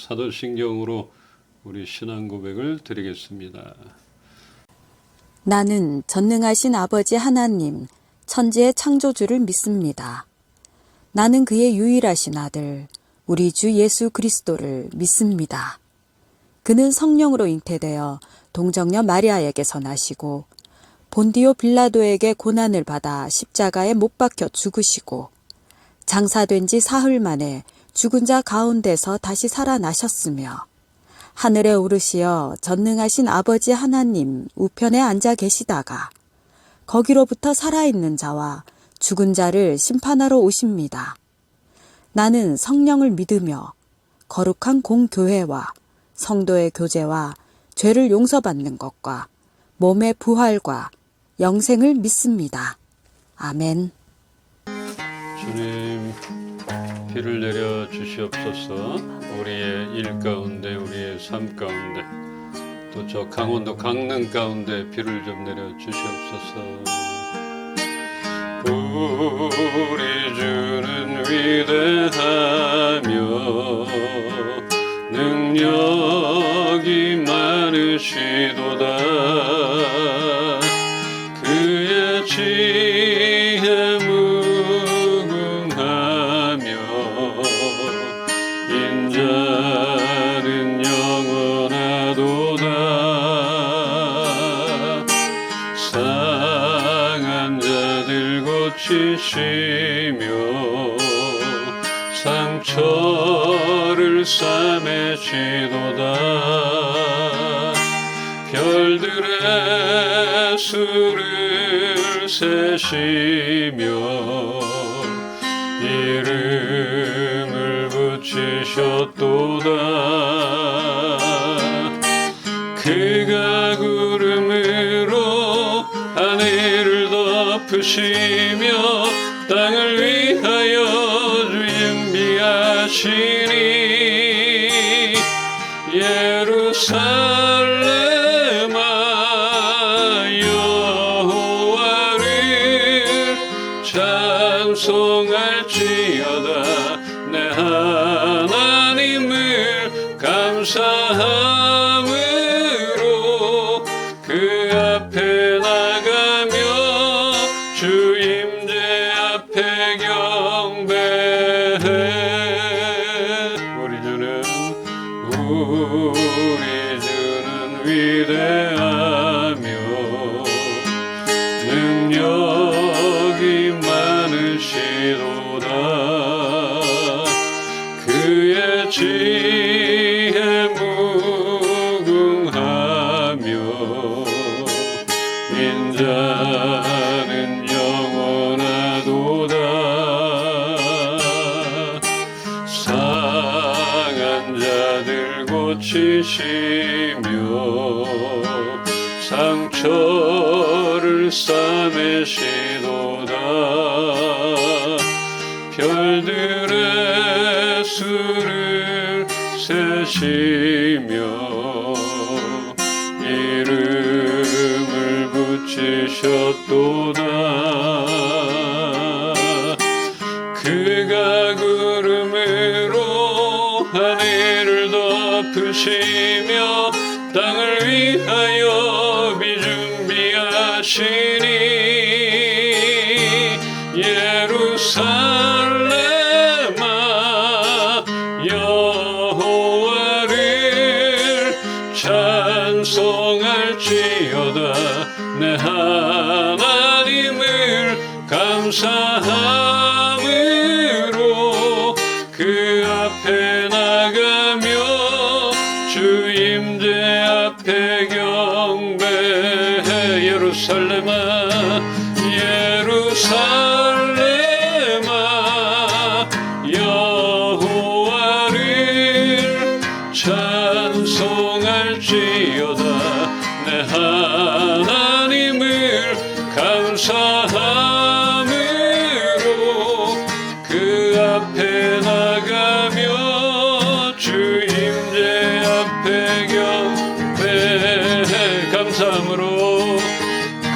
사도신경으로 우리 신앙 고백을 드리겠습니다. 나는 전능하신 아버지 하나님, 천지의 창조주를 믿습니다. 나는 그의 유일하신 아들, 우리 주 예수 그리스도를 믿습니다. 그는 성령으로 잉태되어 동정녀 마리아에게서 나시고 본디오 빌라도에게 고난을 받아 십자가에 못 박혀 죽으시고 장사된 지 사흘 만에 죽은 자 가운데서 다시 살아나셨으며 하늘에 오르시어 전능하신 아버지 하나님 우편에 앉아 계시다가 거기로부터 살아있는 자와 죽은 자를 심판하러 오십니다. 나는 성령을 믿으며 거룩한 공교회와 성도의 교제와 죄를 용서받는 것과 몸의 부활과 영생을 믿습니다. 아멘. 주님, 비를 내려 주시옵소서. 우리의 일 가운데, 우리의 삶 가운데, 또 저 강원도 강릉 가운데 비를 좀 내려 주시옵소서. 우리 주는 위대하며 능력이 많으시도다. 그의 지혜 무궁하며 인자는 영원하도다. 상한 자들 고치시며 상처를 싸매시도다. 별들의 수를 세시며 이름을 붙이셨도다. 그가 구름으로 하늘을 덮으시며 땅을 위하여 준비하시니 예루살렘아 여호와를 찬송할지어다. 내 하나님을 감사함으로 그 앞에 나가며 주 임재 앞에 경배해. 우리 주는 위대하며 능력이 많으시도다. 그의 지혜 무궁하며 인자는 영원하도다. 상한 자들 고치시며 상처를 싸매시도다. 별들의 수를 세시며 이름을 붙이셨도다. 그가 구름으로 하늘을 덮으시며 땅을 위하여 비준비하시니 예루살렘아 여호와를 찬송할지어다. 내 하나님을 감사함으로 그 앞에 나가며 주 임재 앞에 경배해. 예루살렘아 예루살렘아 여호와를 찬송할지어다. 내 하나님을 감사함으로 그 앞에 나가며 주 임재 앞에 경배해.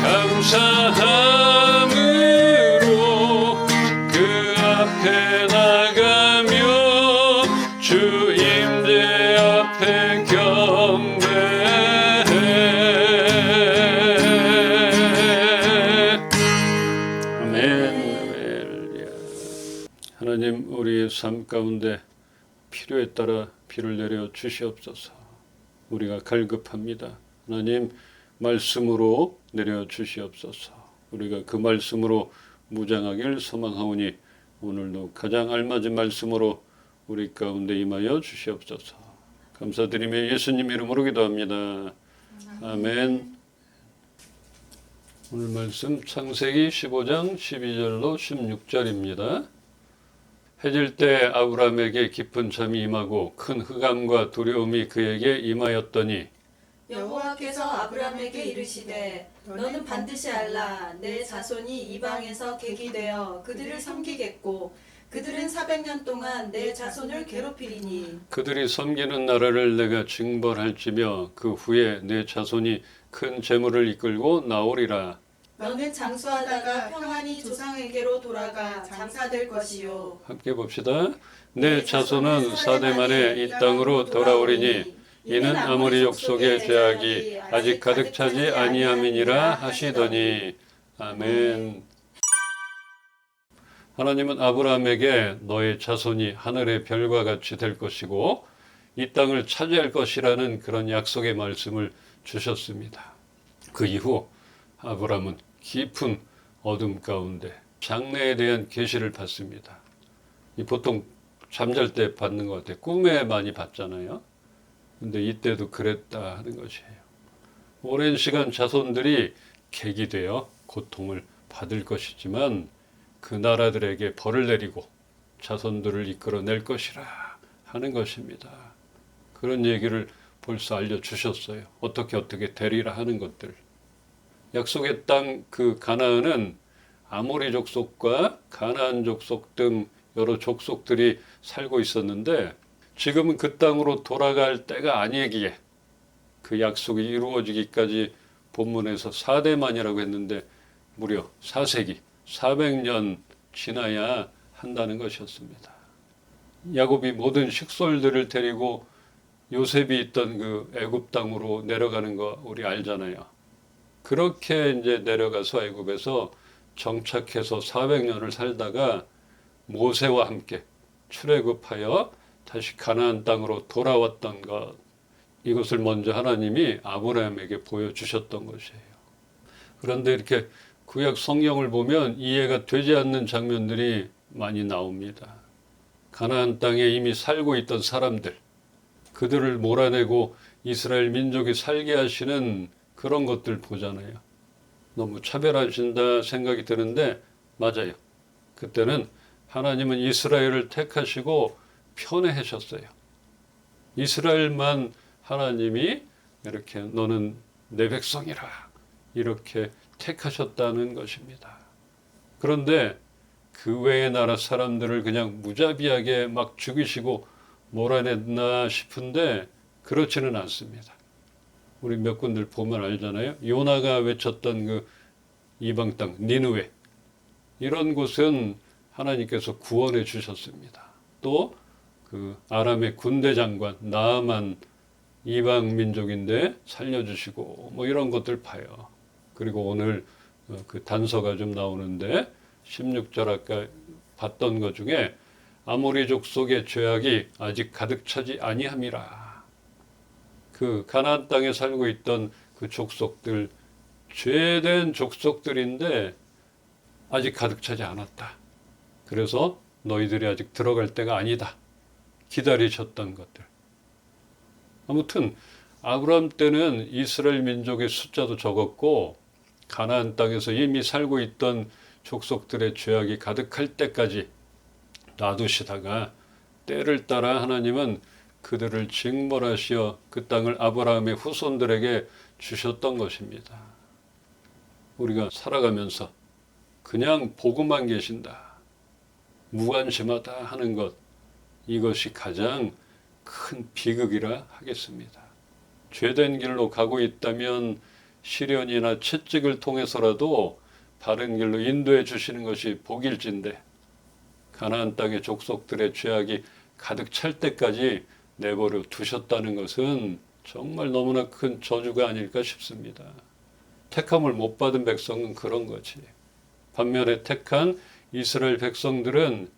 감사함으로 아멘. 하나님, 우리의 삶 가운데 필요에 따라 비를 내려 주시옵소서. 우리가 갈급합니다. 하나님, 말씀으로 내려 주시옵소서. 우리가 그 말씀으로 무장하길 소망하오니 오늘도 가장 알맞은 말씀으로 우리 가운데 임하여 주시옵소서. 감사드리며 예수님 이름으로 기도합니다. 아멘. 오늘 말씀 창세기 15장 12절로 16절입니다. 해질 때 아브라함에게 깊은 잠이 임하고 큰 흑암과 두려움이 그에게 임하였더니 여호와께서 아브라함에게 이르시되 너는 반드시 알라 내 자손이 이방에서 객이 되어 그들을 섬기겠고 그들은 400년 동안 내 자손을 괴롭히리니 그들이 섬기는 나라를 내가 징벌할지며 그 후에 내 자손이 큰 재물을 이끌고 나오리라. 너는 장수하다가 평안히 조상에게로 돌아가 장사될 것이요 함께 봅시다. 내 자손은 4대 만에 이 땅으로 돌아오리니 이는 아모리 족속의 죄악이 아직 가득 차지 아니함이니라 하시더니. 아멘. 하나님은 아브라함에게 너의 자손이 하늘의 별과 같이 될 것이고 이 땅을 차지할 것이라는 그런 약속의 말씀을 주셨습니다. 그 이후 아브라함은 깊은 어둠 가운데 장래에 대한 계시를 받습니다. 보통 잠잘 때 받는 것 같아요. 꿈에 많이 받잖아요. 근데 이때도 그랬다 하는 것이에요. 오랜 시간 자손들이 객이 되어 고통을 받을 것이지만 그 나라들에게 벌을 내리고 자손들을 이끌어낼 것이라 하는 것입니다. 그런 얘기를 벌써 알려주셨어요. 어떻게 되리라 하는 것들. 약속의 땅 그 가나안은 아모리 족속과 가나안 족속 등 여러 족속들이 살고 있었는데 지금은 그 땅으로 돌아갈 때가 아니기에 그 약속이 이루어지기까지 본문에서 4대만이라고 했는데 무려 4세기 400년 지나야 한다는 것이었습니다. 야곱이 모든 식솔들을 데리고 요셉이 있던 그 애굽 땅으로 내려가는 거 우리 알잖아요. 그렇게 이제 내려가서 애굽에서 정착해서 400년을 살다가 모세와 함께 출애굽하여 다시 가나안 땅으로 돌아왔던 것, 이것을 먼저 하나님이 아브라함에게 보여주셨던 것이에요. 그런데 이렇게 구약 성경을 보면 이해가 되지 않는 장면들이 많이 나옵니다. 가나안 땅에 이미 살고 있던 사람들, 그들을 몰아내고 이스라엘 민족이 살게 하시는 그런 것들 보잖아요. 너무 차별하신다 생각이 드는데 맞아요. 그때는 하나님은 이스라엘을 택하시고 편애하셨어요. 이스라엘만 하나님이 이렇게 너는 내 백성이라 이렇게 택하셨다는 것입니다. 그런데 그 외의 나라 사람들을 그냥 무자비하게 막 죽이시고 몰아냈나 싶은데 그렇지는 않습니다. 우리 몇 군들 보면 알잖아요. 요나가 외쳤던 그 이방 땅 니느웨, 이런 곳은 하나님께서 구원해 주셨습니다. 또 그 아람의 군대 장관 나아만 이방 민족인데 살려주시고 뭐 이런 것들 봐요. 그리고 오늘 그 단서가 좀 나오는데 16절 아까 봤던 것 중에 아모리 족속의 죄악이 아직 가득 차지 아니함이라. 그 가나안 땅에 살고 있던 그 족속들, 죄된 족속들인데 아직 가득 차지 않았다. 그래서 너희들이 아직 들어갈 때가 아니다. 기다리셨던 것들. 아무튼 아브라함 때는 이스라엘 민족의 숫자도 적었고 가나안 땅에서 이미 살고 있던 족속들의 죄악이 가득할 때까지 놔두시다가 때를 따라 하나님은 그들을 징벌하시어 그 땅을 아브라함의 후손들에게 주셨던 것입니다. 우리가 살아가면서 그냥 보고만 계신다, 무관심하다 하는 것, 이것이 가장 큰 비극이라 하겠습니다. 죄된 길로 가고 있다면 시련이나 채찍을 통해서라도 바른 길로 인도해 주시는 것이 복일진데 가나안 땅의 족속들의 죄악이 가득 찰 때까지 내버려 두셨다는 것은 정말 너무나 큰 저주가 아닐까 싶습니다. 택함을 못 받은 백성은 그런 거지. 반면에 택한 이스라엘 백성들은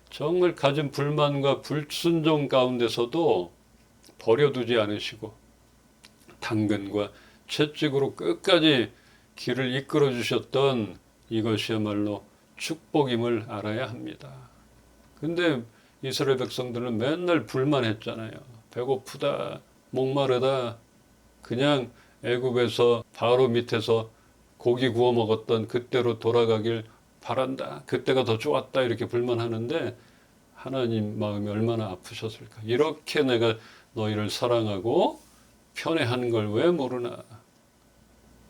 정말 가진 불만과 불순종 가운데서도 버려두지 않으시고 당근과 채찍으로 끝까지 길을 이끌어 주셨던 이것이야말로 축복임을 알아야 합니다. 근데 이스라엘 백성들은 맨날 불만했잖아요. 배고프다, 목마르다, 그냥 애굽에서 바로 밑에서 고기 구워 먹었던 그때로 돌아가길 바란다. 그때가 더 좋았다. 이렇게 불만하는데 하나님 마음이 얼마나 아프셨을까. 이렇게 내가 너희를 사랑하고 편애한 걸 왜 모르나.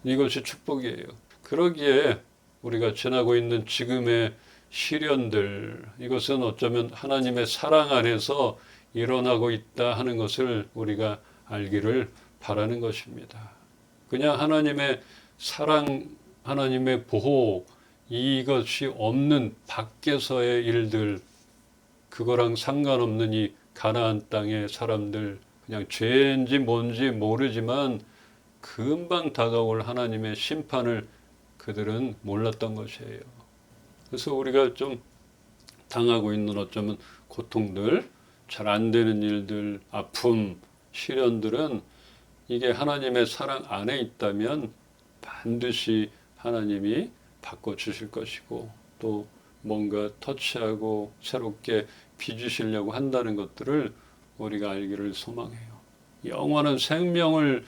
이것이 축복이에요. 그러기에 우리가 지나고 있는 지금의 시련들, 이것은 어쩌면 하나님의 사랑 안에서 일어나고 있다 하는 것을 우리가 알기를 바라는 것입니다. 그냥 하나님의 사랑, 하나님의 보호, 이것이 없는 밖에서의 일들, 그거랑 상관없는 이 가나안 땅의 사람들, 그냥 죄인지 뭔지 모르지만 금방 다가올 하나님의 심판을 그들은 몰랐던 것이에요. 그래서 우리가 좀 당하고 있는 어쩌면 고통들, 잘 안 되는 일들, 아픔, 시련들은 이게 하나님의 사랑 안에 있다면 반드시 하나님이 바꿔주실 것이고 또 뭔가 터치하고 새롭게 빚으시려고 한다는 것들을 우리가 알기를 소망해요. 영원한 생명을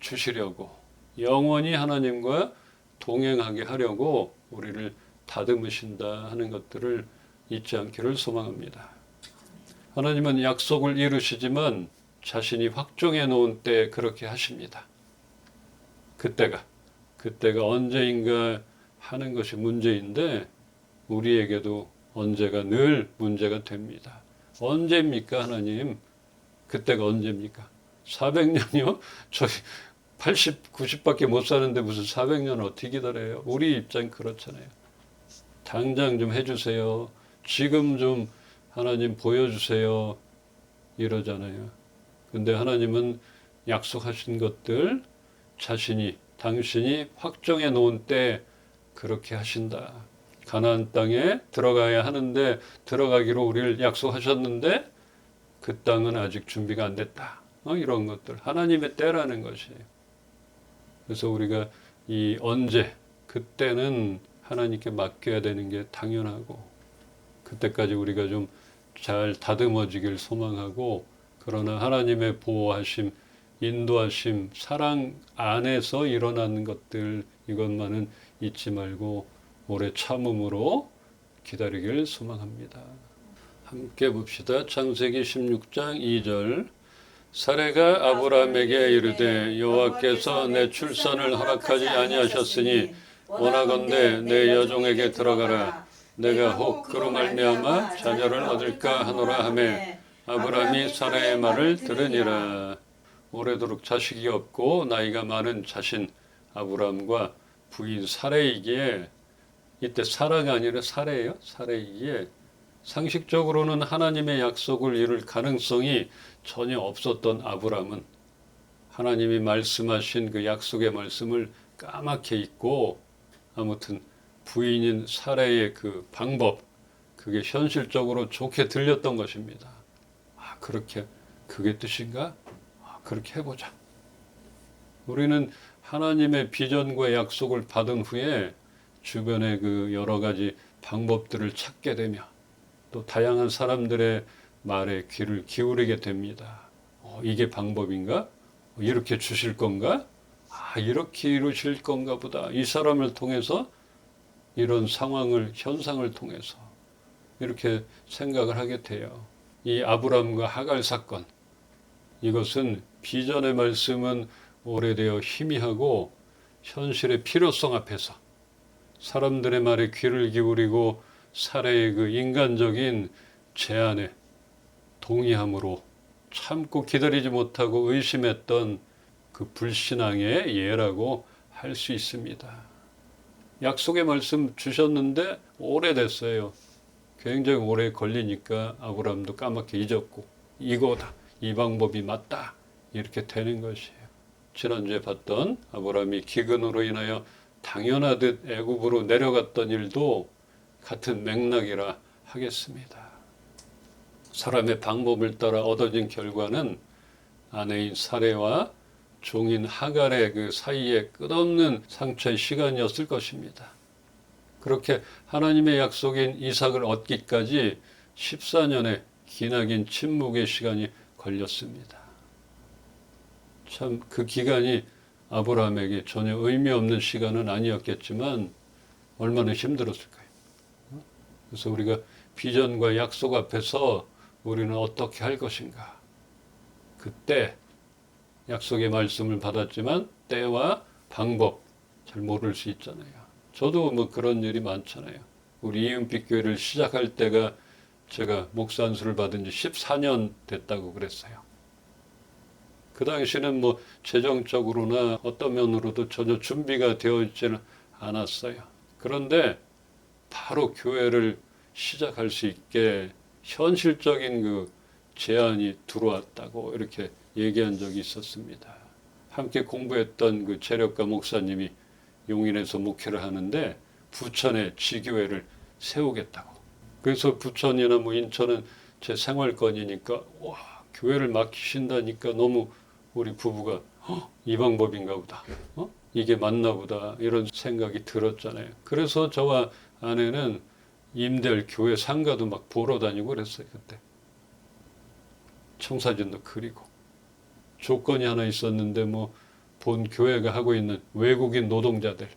주시려고 영원히 하나님과 동행하게 하려고 우리를 다듬으신다 하는 것들을 잊지 않기를 소망합니다. 하나님은 약속을 이루시지만 자신이 확정해 놓은 때 그렇게 하십니다. 그때가 언제인가 하는 것이 문제인데 우리에게도 언제가 늘 문제가 됩니다. 언제입니까, 하나님? 그때가 언제입니까? 400년이요? 저희 80, 90밖에 못 사는데 무슨 400년을 어떻게 기다려요? 우리 입장 그렇잖아요. 당장 좀 해주세요. 지금 좀 하나님 보여주세요. 이러잖아요. 근데 하나님은 약속하신 것들 당신이 확정해 놓은 때 그렇게 하신다. 가나안 땅에 들어가야 하는데 들어가기로 우리를 약속하셨는데 그 땅은 아직 준비가 안 됐다. 이런 것들 하나님의 때라는 것이에요. 그래서 우리가 이 언제 그때는 하나님께 맡겨야 되는 게 당연하고 그때까지 우리가 좀 잘 다듬어지길 소망하고 그러나 하나님의 보호하심, 인도하심, 사랑 안에서 일어나는 것들 이것만은 잊지 말고 오래 참음으로 기다리길 소망합니다. 함께 봅시다. 창세기 16장 2절 사레가 아브라함에게 이르되 여호와께서 내 출산을 허락하지 아니하셨으니 원하건대 내 여종에게 들어가라. 내가 혹 그로 말미암아 자녀를 얻을까 하노라 하매 아브라함이 사라의 말을 들으니라. 오래도록 자식이 없고 나이가 많은 자신 아브라함과 부인 사레이기에 이때 사라가 아니라 사레예요. 사레이기에 상식적으로는 하나님의 약속을 이룰 가능성이 전혀 없었던 아브라함은 하나님이 말씀하신 그 약속의 말씀을 까맣게 잊고 아무튼 부인인 사레의 그 방법 그게 현실적으로 좋게 들렸던 것입니다. 그게 뜻인가? 그렇게 해보자. 우리는 하나님의 비전과 약속을 받은 후에 주변의 그 여러 가지 방법들을 찾게 되며 또 다양한 사람들의 말에 귀를 기울이게 됩니다. 이게 방법인가? 이렇게 주실 건가? 이렇게 이루실 건가 보다. 이 사람을 통해서 이런 현상을 통해서 이렇게 생각을 하게 돼요. 이 아브람과 하갈 사건, 이것은 비전의 말씀은 오래되어 희미하고 현실의 필요성 앞에서 사람들의 말에 귀를 기울이고 사례의 그 인간적인 제안에 동의함으로 참고 기다리지 못하고 의심했던 그 불신앙의 예라고 할 수 있습니다. 약속의 말씀 주셨는데 오래됐어요. 굉장히 오래 걸리니까 아브라함도 까맣게 잊었고 이거다. 이 방법이 맞다. 이렇게 되는 것이에요. 지난주에 봤던 아브라함이 기근으로 인하여 당연하듯 애굽으로 내려갔던 일도 같은 맥락이라 하겠습니다. 사람의 방법을 따라 얻어진 결과는 아내인 사레와 종인 하갈의 그 사이에 끝없는 상처의 시간이었을 것입니다. 그렇게 하나님의 약속인 이삭을 얻기까지 14년의 기나긴 침묵의 시간이 걸렸습니다. 참 그 기간이 아브라함에게 전혀 의미 없는 시간은 아니었겠지만 얼마나 힘들었을까요? 그래서 우리가 비전과 약속 앞에서 우리는 어떻게 할 것인가? 그때 약속의 말씀을 받았지만 때와 방법 잘 모를 수 있잖아요. 저도 뭐 그런 일이 많잖아요. 우리 이은빛 교회를 시작할 때가 제가 목사 안수를 받은 지 14년 됐다고 그랬어요. 그 당시는 뭐 재정적으로나 어떤 면으로도 전혀 준비가 되어 있지는 않았어요. 그런데 바로 교회를 시작할 수 있게 현실적인 그 제안이 들어왔다고 이렇게 얘기한 적이 있었습니다. 함께 공부했던 그 재력가 목사님이 용인에서 목회를 하는데 부천에 지교회를 세우겠다고. 그래서 부천이나 뭐 인천은 제 생활권이니까 와, 교회를 맡기신다니까 너무 우리 부부가 이 방법인가 보다. 이게 맞나 보다. 이런 생각이 들었잖아요. 그래서 저와 아내는 임대할 교회 상가도 막 보러 다니고 그랬어요. 그때. 청사진도 그리고. 조건이 하나 있었는데 뭐 본 교회가 하고 있는 외국인 노동자들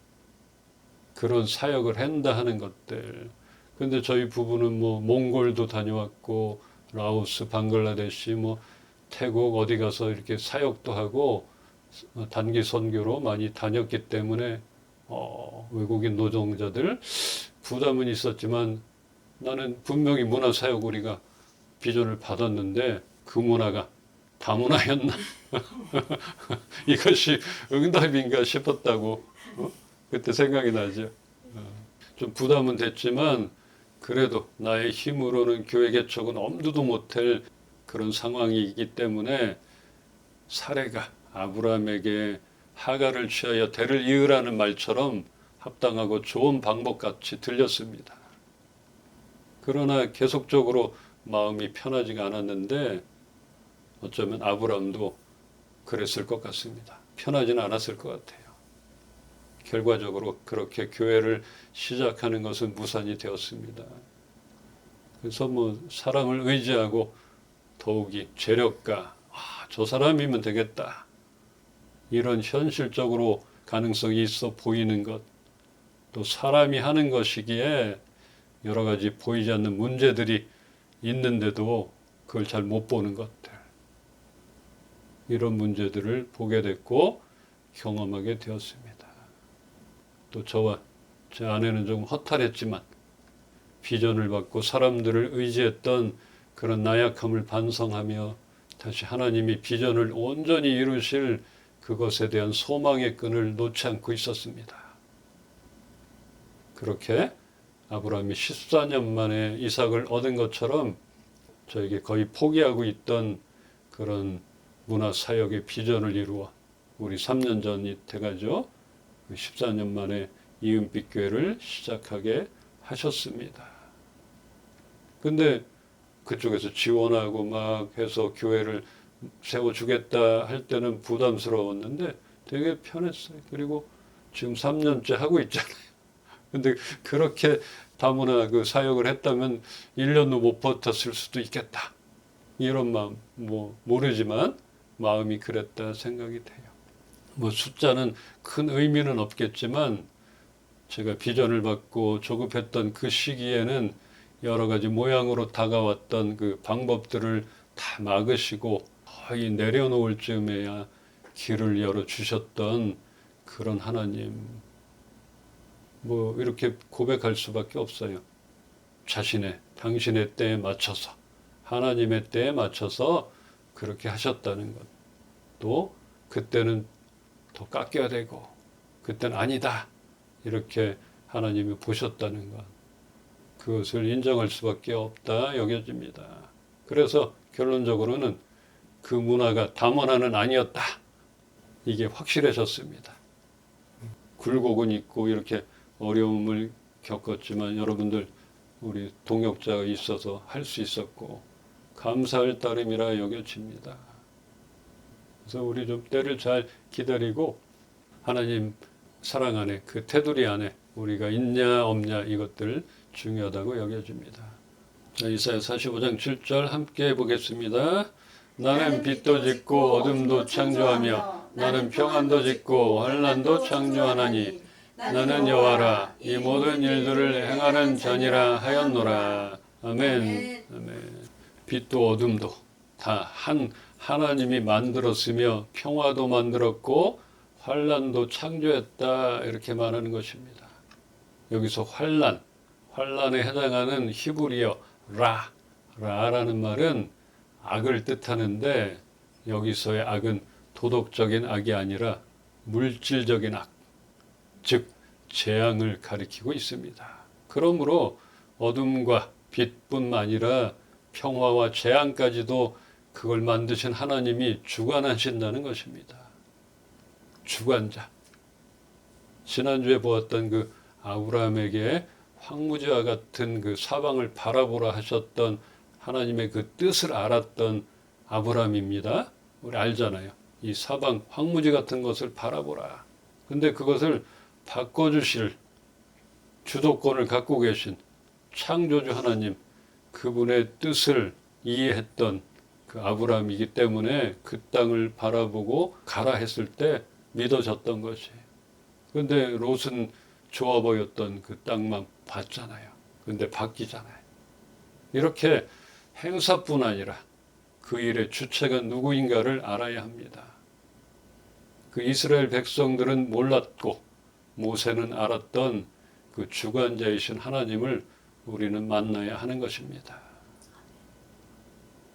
그런 사역을 한다 하는 것들. 근데 저희 부부는 뭐 몽골도 다녀왔고 라오스, 방글라데시, 뭐 태국 어디 가서 이렇게 사역도 하고 단기 선교로 많이 다녔기 때문에 외국인 노동자들 부담은 있었지만 나는 분명히 문화사역 우리가 비전을 받았는데 그 문화가 다문화였나? 이것이 응답인가 싶었다고 그때 생각이 나죠. 좀 부담은 됐지만 그래도 나의 힘으로는 교회 개척은 엄두도 못할 그런 상황이기 때문에 사레가 아브라함에게 하갈을 취하여 대를 이으라는 말처럼 합당하고 좋은 방법같이 들렸습니다. 그러나 계속적으로 마음이 편하지가 않았는데 어쩌면 아브라함도 그랬을 것 같습니다. 편하지는 않았을 것 같아요. 결과적으로 그렇게 교회를 시작하는 것은 무산이 되었습니다. 그래서 뭐 사람을 의지하고 더욱이 재력가, 저 사람이면 되겠다. 이런 현실적으로 가능성이 있어 보이는 것, 또 사람이 하는 것이기에 여러 가지 보이지 않는 문제들이 있는데도 그걸 잘 못 보는 것들. 이런 문제들을 보게 됐고 경험하게 되었습니다. 또 저와 제 아내는 좀 허탈했지만 비전을 받고 사람들을 의지했던 그런 나약함을 반성하며 다시 하나님이 비전을 온전히 이루실 그것에 대한 소망의 끈을 놓지 않고 있었습니다. 그렇게 아브라함이 14년 만에 이삭을 얻은 것처럼 저에게 거의 포기하고 있던 그런 문화사역의 비전을 이루어 우리 3년 전이 돼가죠. 14년 만에 이은빛 교회를 시작하게 하셨습니다. 근데 그쪽에서 지원하고 막 해서 교회를 세워주겠다 할 때는 부담스러웠는데 되게 편했어요. 그리고 지금 3년째 하고 있잖아요. 근데 그렇게 다문화 그 사역을 했다면 1년도 못 버텼을 수도 있겠다. 이런 마음, 뭐 모르지만 마음이 그랬다 생각이 돼요. 뭐 숫자는 큰 의미는 없겠지만 제가 비전을 받고 조급했던 그 시기에는 여러 가지 모양으로 다가왔던 그 방법들을 다 막으시고 거의 내려놓을 즈음에야 길을 열어주셨던 그런 하나님. 뭐 이렇게 고백할 수밖에 없어요. 당신의 때에 맞춰서, 하나님의 때에 맞춰서 그렇게 하셨다는 것. 또 그때는 더 깎여야 되고 그때는 아니다. 이렇게 하나님이 보셨다는 것. 그것을 인정할 수밖에 없다 여겨집니다. 그래서 결론적으로는 그 문화가 다문화는 아니었다. 이게 확실해졌습니다. 굴곡은 있고 이렇게 어려움을 겪었지만 여러분들 우리 동역자가 있어서 할 수 있었고 감사할 따름이라 여겨집니다. 그래서 우리 좀 때를 잘 기다리고 하나님 사랑 안에 그 테두리 안에 우리가 있냐 없냐 이것들 중요하다고 여겨집니다. 자, 이사야 45장 7절 함께 해보겠습니다. 나는 빛도 짓고 어둠도 창조하며 나는 평안도 짓고 환난도 창조하나니 나는 여호와라 이 모든 일들을 행하는 자니라 하였노라. 아멘. 아멘. 빛도 어둠도 다 하나님이 만들었으며 평화도 만들었고 환난도 창조했다 이렇게 말하는 것입니다. 여기서 환난에 해당하는 히브리어 라라는 말은 악을 뜻하는데 여기서의 악은 도덕적인 악이 아니라 물질적인 악, 즉 재앙을 가리키고 있습니다. 그러므로 어둠과 빛뿐만 아니라 평화와 재앙까지도 그걸 만드신 하나님이 주관하신다는 것입니다. 주관자. 지난주에 보았던 그 아브라함에게 황무지와 같은 그 사방을 바라보라 하셨던 하나님의 그 뜻을 알았던 아브라함입니다. 우리 알잖아요. 이 사방 황무지 같은 것을 바라보라. 근데 그것을 바꿔주실 주도권을 갖고 계신 창조주 하나님, 그분의 뜻을 이해했던 그 아브라함이기 때문에 그 땅을 바라보고 가라 했을 때 믿어졌던 것이. 근데 롯은 좋아 보였던 그 땅만 봤잖아요. 근데 바뀌잖아요. 이렇게 행사뿐 아니라 그 일의 주체가 누구인가를 알아야 합니다. 그 이스라엘 백성들은 몰랐고 모세는 알았던 그 주관자이신 하나님을 우리는 만나야 하는 것입니다.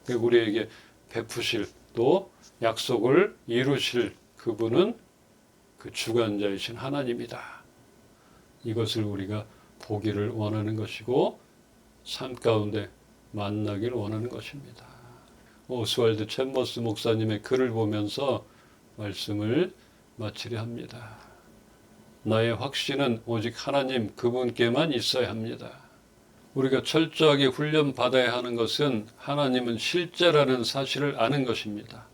우리에게 베푸실 또 약속을 이루실 그분은 그 주관자이신 하나님이다. 이것을 우리가 보기를 원하는 것이고 삶 가운데 만나기를 원하는 것입니다. 오스왈드 챔버스 목사님의 글을 보면서 말씀을 마치려 합니다. 나의 확신은 오직 하나님 그분께만 있어야 합니다. 우리가 철저하게 훈련받아야 하는 것은 하나님은 실제라는 사실을 아는 것입니다.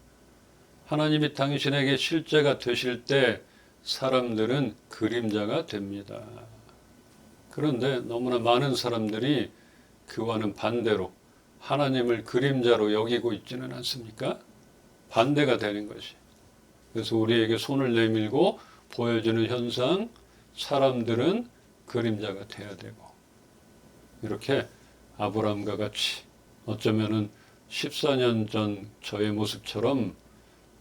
하나님이 당신에게 실제가 되실 때 사람들은 그림자가 됩니다. 그런데 너무나 많은 사람들이 그와는 반대로 하나님을 그림자로 여기고 있지는 않습니까? 반대가 되는 것이. 그래서 우리에게 손을 내밀고 보여주는 현상, 사람들은 그림자가 돼야 되고, 이렇게 아브라함과 같이 어쩌면은 14년 전 저의 모습처럼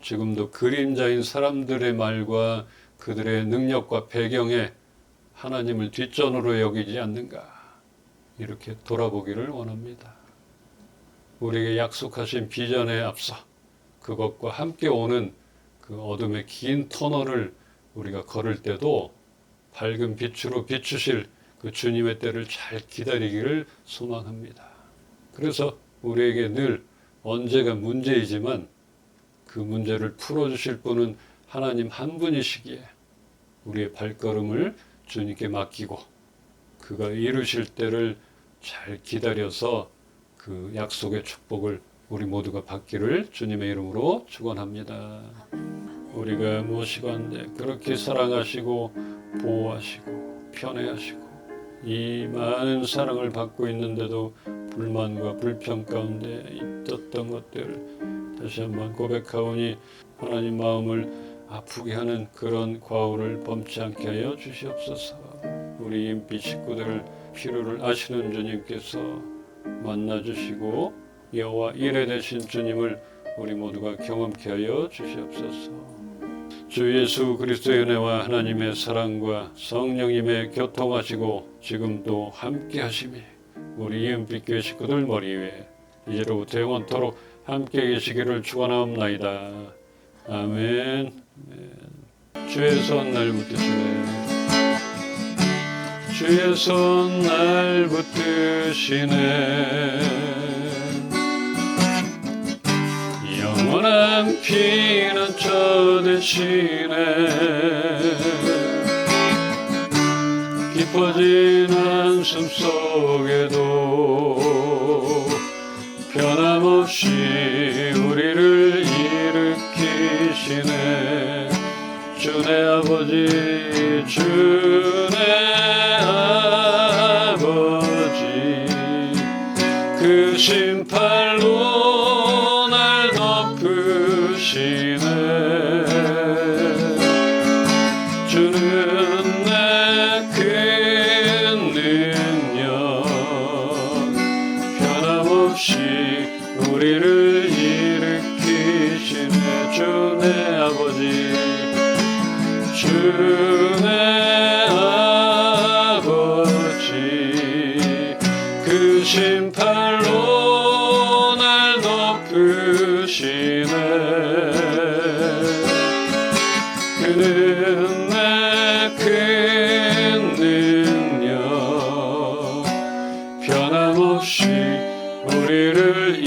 지금도 그림자인 사람들의 말과 그들의 능력과 배경에 하나님을 뒷전으로 여기지 않는가, 이렇게 돌아보기를 원합니다. 우리에게 약속하신 비전에 앞서 그것과 함께 오는 그 어둠의 긴 터널을 우리가 걸을 때도 밝은 빛으로 비추실 그 주님의 때를 잘 기다리기를 소망합니다. 그래서 우리에게 늘 언제가 문제이지만 그 문제를 풀어주실 분은 하나님 한 분이시기에 우리의 발걸음을 주님께 맡기고 그가 이루실 때를 잘 기다려서 그 약속의 축복을 우리 모두가 받기를 주님의 이름으로 축원합니다. 우리가 무엇이건대 그렇게 사랑하시고 보호하시고 편애하시고 이 많은 사랑을 받고 있는데도 불만과 불평 가운데 있었던 것들을 다시 한번 고백하오니 하나님 마음을 아프게 하는 그런 과오를 범치 않게 하여 주시옵소서. 우리 인비 식구들 필요를 아시는 주님께서 만나주시고 여호와 이레 되신 주님을 우리 모두가 경험케 하여 주시옵소서. 주 예수 그리스도의 은혜와 하나님의 사랑과 성령님의 교통하시고 지금도 함께 하심이 우리 이은빛교회 식구들 머리 위에 이제로부터 영원토록 함께 계시기를 축원하옵나이다. 아멘. 주의 손 날 붙드시네. 주의 손 날 붙드시네. 영원한 피난처 되시네. 깊어진 한숨 속에도 변함없이 우리를 일으키시네. 주내 아버지, 주내 아버지, 그 심팔로 날 덮으시네. 주는 내 큰 능력, 변함없이 우리를 일으키시네. 주내 아버지, 주내 아버지, 그 심팔로 날 덮으시네. 그는 내 큰 능력, 변함없이 우리를